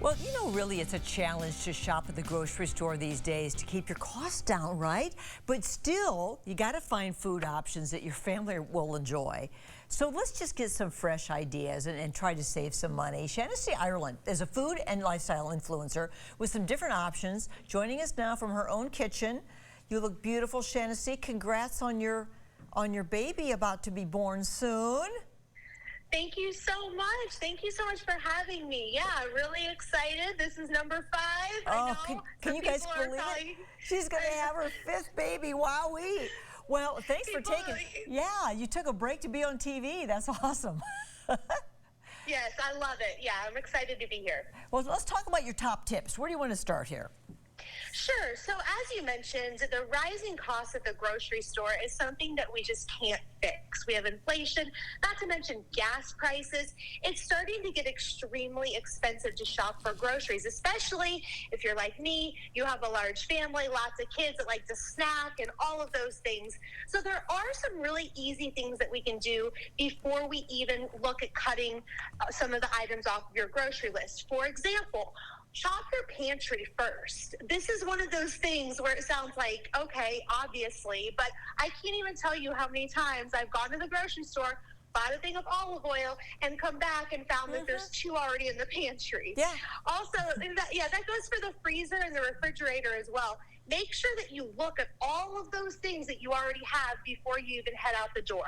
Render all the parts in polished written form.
Well, you know, really, it's a challenge to shop at the grocery store these days to keep your costs down, right? But still, you got to find food options that your family will enjoy. So let's just get some fresh ideas and try to save some money. Shanisty Ireland is a food and lifestyle influencer with some different options, joining us now from her own kitchen. You look beautiful, Shanisty. Congrats on your baby about to be born soon. Thank you so much. Thank you so much for having me. Yeah, really excited. This is number 5. Oh, can you guys believe it? She's going to have her 5th baby. Wowee. Well, thanks for taking. Yeah, you took a break to be on TV. That's awesome. Yes, I love it. Yeah, I'm excited to be here. Well, let's talk about your top tips. Where do you want to start here? Sure. So as you mentioned, the rising costs at the grocery store is something that we just can't fix. We have inflation, not to mention gas prices. It's starting to get extremely expensive to shop for groceries, especially if you're like me, you have a large family, lots of kids that like to snack and all of those things. So there are some really easy things that we can do before we even look at cutting some of the items off of your grocery list. For example, shop your pantry first. This is one of those things where it sounds like, okay, obviously, but I can't even tell you how many times I've gone to the grocery store, bought a thing of olive oil, and come back and found that there's 2 already in the pantry. Yeah. Also, that goes for the freezer and the refrigerator as well. Make sure that you look at all of those things that you already have before you even head out the door.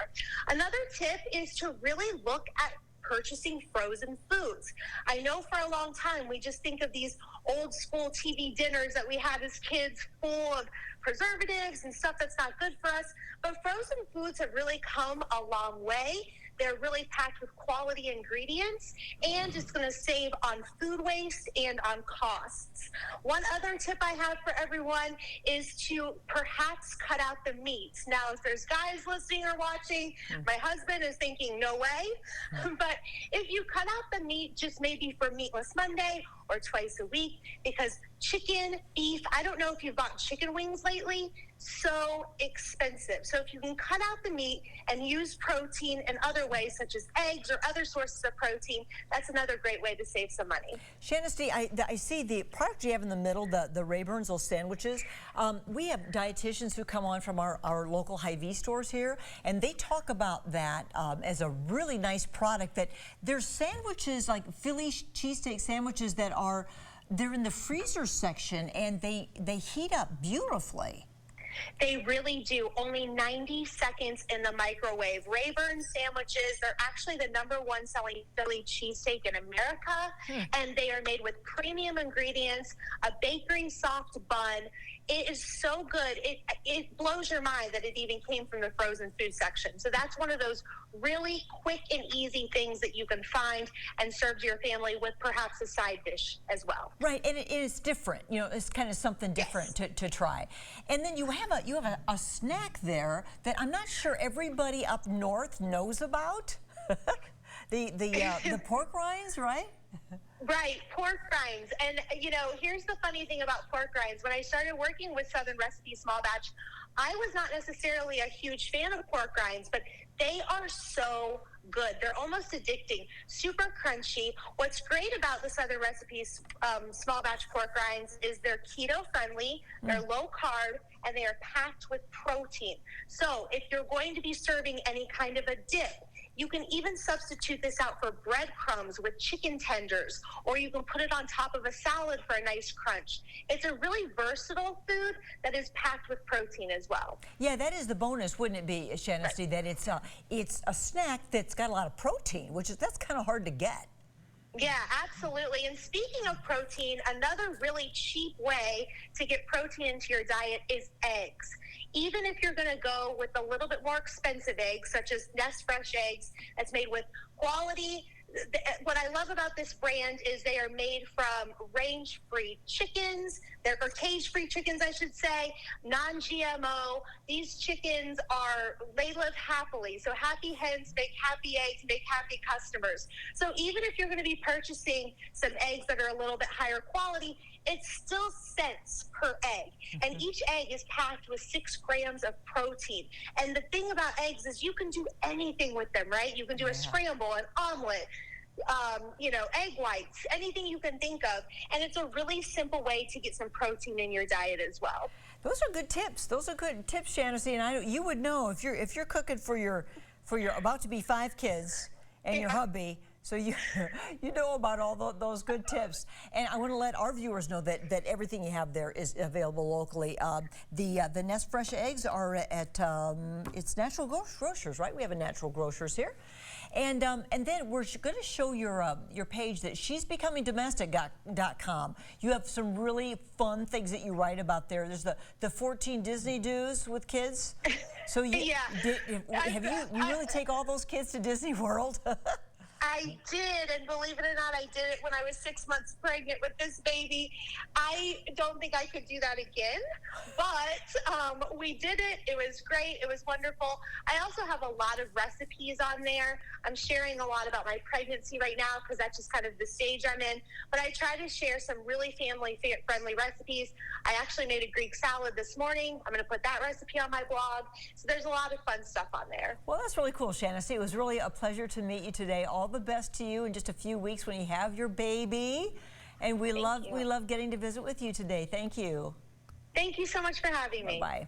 Another tip is to really look at purchasing frozen foods. I know for a long time we just think of these old school TV dinners that we had as kids full of preservatives and stuff that's not good for us, but frozen foods have really come a long way. They're really packed with quality ingredients, and it's going to save on food waste and on costs. One other tip I have for everyone is to perhaps cut out the meats. Now, if there's guys listening or watching, my husband is thinking, no way. But if you cut out the meat just maybe for Meatless Monday or twice a week, because chicken, beef, I don't know if you've bought chicken wings lately, so expensive. So if you can cut out the meat and use protein in other ways, such as eggs or other sources of protein, that's another great way to save some money. Shanisty, I see the product you have in the middle, the Rayburn's sandwiches. We have dietitians who come on from our local Hy-Vee stores here, and they talk about that as a really nice product. That there's sandwiches like Philly cheesesteak sandwiches that they're in the freezer section, and they heat up beautifully. They really do. Only 90 seconds in the microwave. Rayburn sandwiches, they're actually the #1 selling Philly cheesesteak in America, and they are made with premium ingredients, a bakery soft bun. It is so good. It blows your mind that it even came from the frozen food section. So that's one of those really quick and easy things that you can find and serve to your family with perhaps a side dish as well. Right, and it is different. You know, it's kind of something different to try. And then you have a snack there that I'm not sure everybody up north knows about. the pork rinds, right? Right, pork rinds. And, you know, here's the funny thing about pork rinds. When I started working with Southern Recipe Small Batch, I was not necessarily a huge fan of pork rinds, but they are so good. They're almost addicting, super crunchy. What's great about the Southern Recipes Small Batch pork rinds is they're keto friendly, they're low carb, and they are packed with protein. So if you're going to be serving any kind of a dip, you can even substitute this out for breadcrumbs with chicken tenders, or you can put it on top of a salad for a nice crunch. It's a really versatile food that is packed with protein as well. Yeah, that is the bonus, wouldn't it be, Shanisty, right, that it's a snack that's got a lot of protein, that's kind of hard to get. Yeah, absolutely. And speaking of protein, another really cheap way to get protein into your diet is eggs. Even if you're going to go with a little bit more expensive eggs, such as Nest Fresh eggs, that's made with quality. What I love about this brand is they are made from range-free chickens, or cage-free chickens, I should say, non-GMO. These chickens they live happily. So happy hens make happy eggs, make happy customers. So even if you're going to be purchasing some eggs that are a little bit higher quality, it's still cents per egg. And each egg is packed with 6 grams of protein. And the thing about eggs is you can do anything with them, right? You can do a scramble, an omelet, you know, egg whites, anything you can think of. And it's a really simple way to get some protein in your diet as well. Those are good tips. Those are good tips, Shanisty. And you would know if you're cooking for your about to be 5 kids and your hubby. So you know about all those good tips. And I want to let our viewers know that everything you have there is available locally. The Nest Fresh eggs are at it's Natural Grocers, right? We have a Natural Grocers here. And then we're going to show your page that she's becoming domestic.com. You have some really fun things that you write about there. There's the 14 Disney do's with kids. So you have you really take all those kids to Disney World? I did, and believe it or not, I did it when I was 6 months pregnant with this baby. I don't think I could do that again, but we did it. It was great. It was wonderful. I also have a lot of recipes on there. I'm sharing a lot about my pregnancy right now because that's just kind of the stage I'm in, but I try to share some really family-friendly recipes. I actually made a Greek salad this morning. I'm going to put that recipe on my blog. So there's a lot of fun stuff on there. Well, that's really cool, Shanisty. It was really a pleasure to meet you today. All the best to you in just a few weeks when you have your baby. And we love getting to visit with you today. Thank you. Thank you so much for having me. Bye-bye.